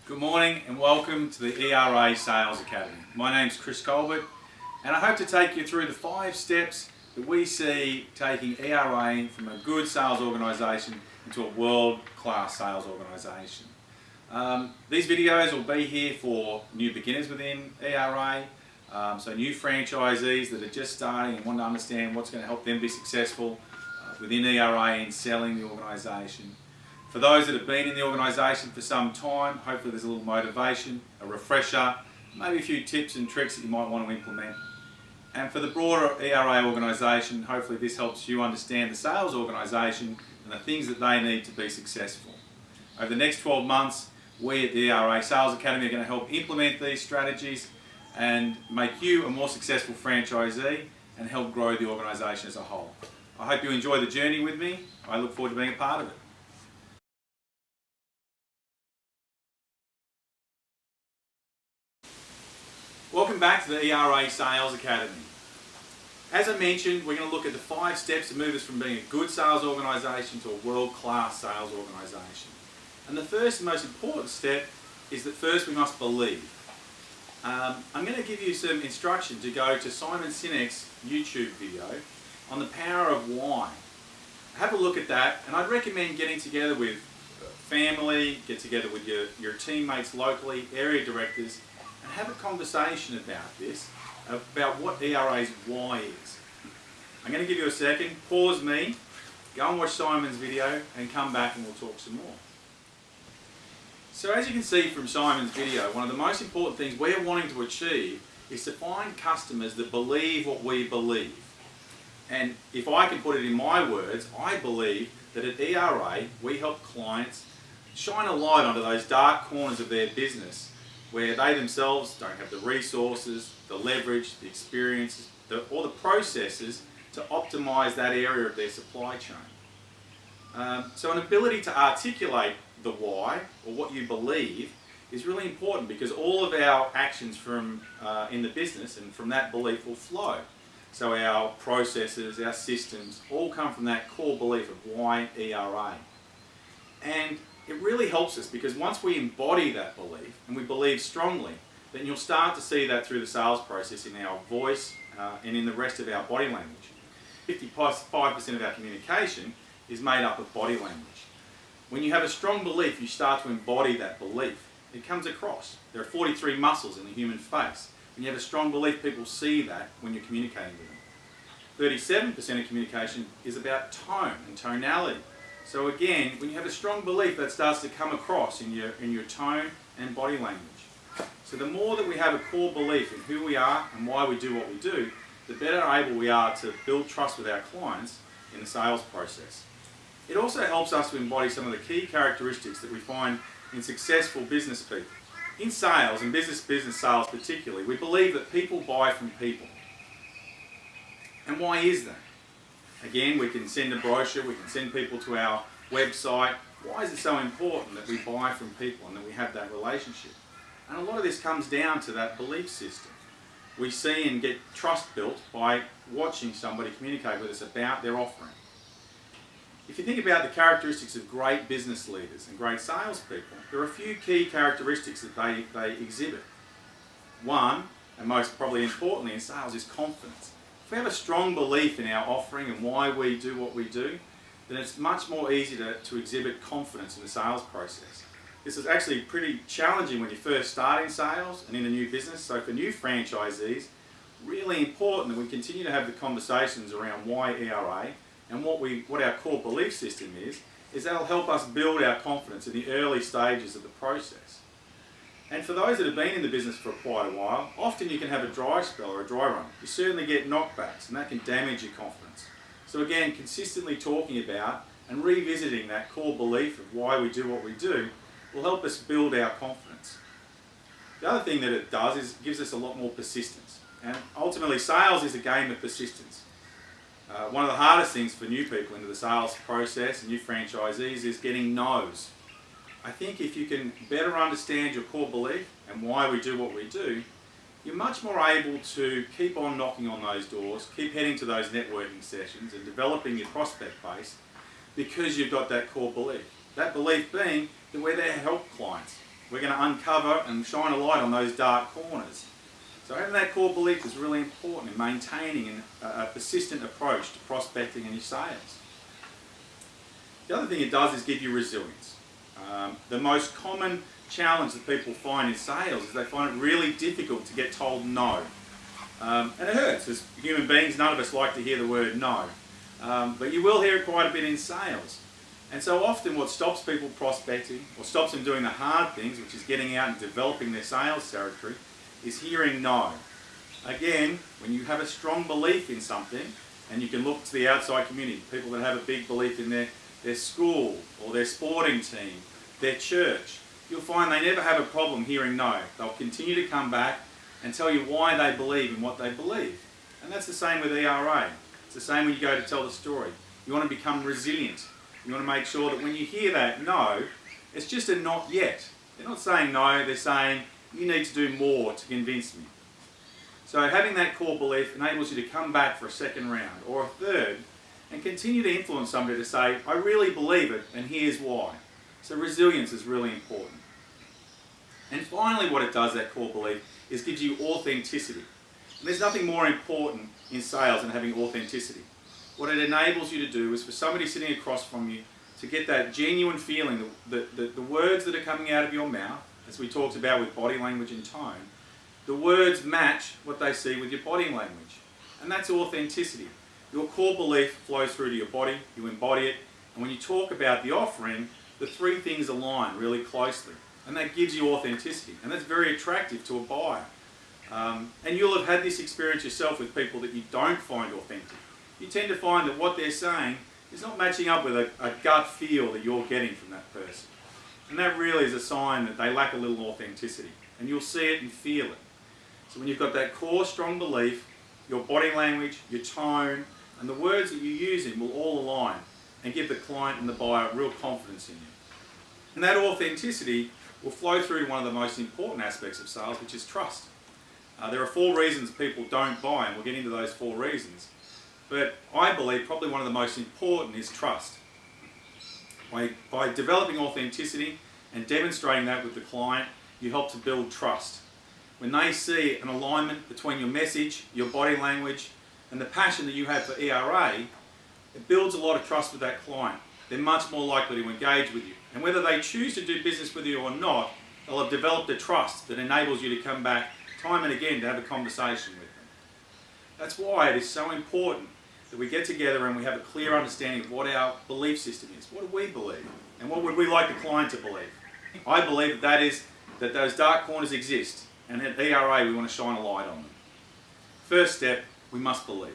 Good morning and welcome to the ERA Sales Academy. My name's Chris Colbert and I hope to take you through the 5 steps that we see taking ERA from a good sales organisation into a world-class sales organisation. These videos will be here for new beginners within ERA, so new franchisees that are just starting and want to understand what's going to help them be successful within ERA and selling the organisation. For those that have been in the organisation for some time, hopefully there's a little motivation, a refresher, maybe a few tips and tricks that you might want to implement. And for the broader ERA organisation, hopefully this helps you understand the sales organisation and the things that they need to be successful. Over the next 12 months, we at the ERA Sales Academy are going to help implement these strategies and make you a more successful franchisee and help grow the organisation as a whole. I hope you enjoy the journey with me. I look forward to being a part of it. Welcome back to the ERA Sales Academy. As I mentioned, we're going to look at the 5 steps to move us from being a good sales organisation to a world-class sales organisation. And the first and most important step is that first we must believe. I'm going to give you some instruction to go to Simon Sinek's YouTube video on the power of why. Have a look at that, and I'd recommend getting together with family, get together with your teammates locally, area directors, and have a conversation about this, about what ERA's why is. I'm going to give you a second, pause me, go and watch Simon's video and come back and we'll talk some more. So as you can see from Simon's video, one of the most important things we're wanting to achieve is to find customers that believe what we believe. And if I can put it in my words, I believe that at ERA we help clients shine a light onto those dark corners of their business where they themselves don't have the resources, the leverage, the experience, or the processes to optimise that area of their supply chain. So an ability to articulate the why, or what you believe, is really important because all of our actions from in the business and from that belief will flow. So our processes, our systems, all come from that core belief of why ERA. And it really helps us because once we embody that belief and we believe strongly, then you'll start to see that through the sales process in our voice and in the rest of our body language. 55% of our communication is made up of body language. When you have a strong belief, you start to embody that belief. It comes across. There are 43 muscles in the human face. When you have a strong belief, people see that when you're communicating with them. 37% of communication is about tone and tonality. So again, when you have a strong belief, that starts to come across in your tone and body language. So the more that we have a core belief in who we are and why we do what we do, the better able we are to build trust with our clients in the sales process. It also helps us to embody some of the key characteristics that we find in successful business people. In sales, and business sales particularly, we believe that people buy from people. And why is that? Again, we can send a brochure, we can send people to our website. Why is it so important that we buy from people and that we have that relationship? And a lot of this comes down to that belief system. We see and get trust built by watching somebody communicate with us about their offering. If you think about the characteristics of great business leaders and great salespeople, there are a few key characteristics that they exhibit. One, and most probably importantly in sales, is confidence. If we have a strong belief in our offering and why we do what we do, then it's much more easy to exhibit confidence in the sales process. This is actually pretty challenging when you first start in sales and in a new business. So for new franchisees, really important that we continue to have the conversations around why ERA and what our core belief system is that'll help us build our confidence in the early stages of the process. And for those that have been in the business for quite a while, often you can have a dry spell or a dry run. You certainly get knockbacks and that can damage your confidence. So again, consistently talking about and revisiting that core belief of why we do what we do will help us build our confidence. The other thing that it does is it gives us a lot more persistence. And ultimately sales is a game of persistence. One of the hardest things for new people into the sales process and new franchisees is getting no's. I think if you can better understand your core belief and why we do what we do, you're much more able to keep on knocking on those doors, keep heading to those networking sessions and developing your prospect base because you've got that core belief. That belief being that we're there to help clients. we're going to uncover and shine a light on those dark corners. So having that core belief is really important in maintaining a persistent approach to prospecting and your sales. The other thing it does is give you resilience. The most common challenge that people find in sales is they find it really difficult to get told no. And it hurts. As human beings, none of us like to hear the word no. But you will hear it quite a bit in sales. And so often what stops people prospecting, or stops them doing the hard things, which is getting out and developing their sales territory, is hearing no. Again, when you have a strong belief in something, and you can look to the outside community, people that have a big belief in their school, or their sporting team, their church, you'll find they never have a problem hearing no. They'll continue to come back and tell you why they believe in what they believe. And that's the same with ERA. It's the same when you go to tell the story. You want to become resilient. You want to make sure that when you hear that no, it's just a not yet. They're not saying no, they're saying you need to do more to convince me. So having that core belief enables you to come back for a second round or a third and continue to influence somebody to say, I really believe it and here's why. So resilience is really important. And finally what it does, that core belief, is gives you authenticity. And there's nothing more important in sales than having authenticity. What it enables you to do is for somebody sitting across from you to get that genuine feeling, the words that are coming out of your mouth, as we talked about with body language and tone, the words match what they see with your body language. And that's authenticity. Your core belief flows through to your body, you embody it, and when you talk about the offering, the three things align really closely. And that gives you authenticity. And that's very attractive to a buyer. And you'll have had this experience yourself with people that you don't find authentic. You tend to find that what they're saying is not matching up with a gut feel that you're getting from that person. And that really is a sign that they lack a little authenticity. And you'll see it and feel it. So when you've got that core strong belief, your body language, your tone, and the words that you're using will all align and give the client and the buyer real confidence in you. And that authenticity will flow through to one of the most important aspects of sales, which is trust. There are 4 reasons people don't buy, and we'll get into those 4 reasons. But I believe probably one of the most important is trust. By developing authenticity and demonstrating that with the client, you help to build trust. When they see an alignment between your message, your body language, and the passion that you have for ERA, it builds a lot of trust with that client. They're much more likely to engage with you. And whether they choose to do business with you or not, they'll have developed a trust that enables you to come back time and again to have a conversation with them. That's why it is so important that we get together and we have a clear understanding of what our belief system is. What do we believe? And what would we like the client to believe? I believe that is that those dark corners exist, and at ERA we want to shine a light on them. First step, we must believe.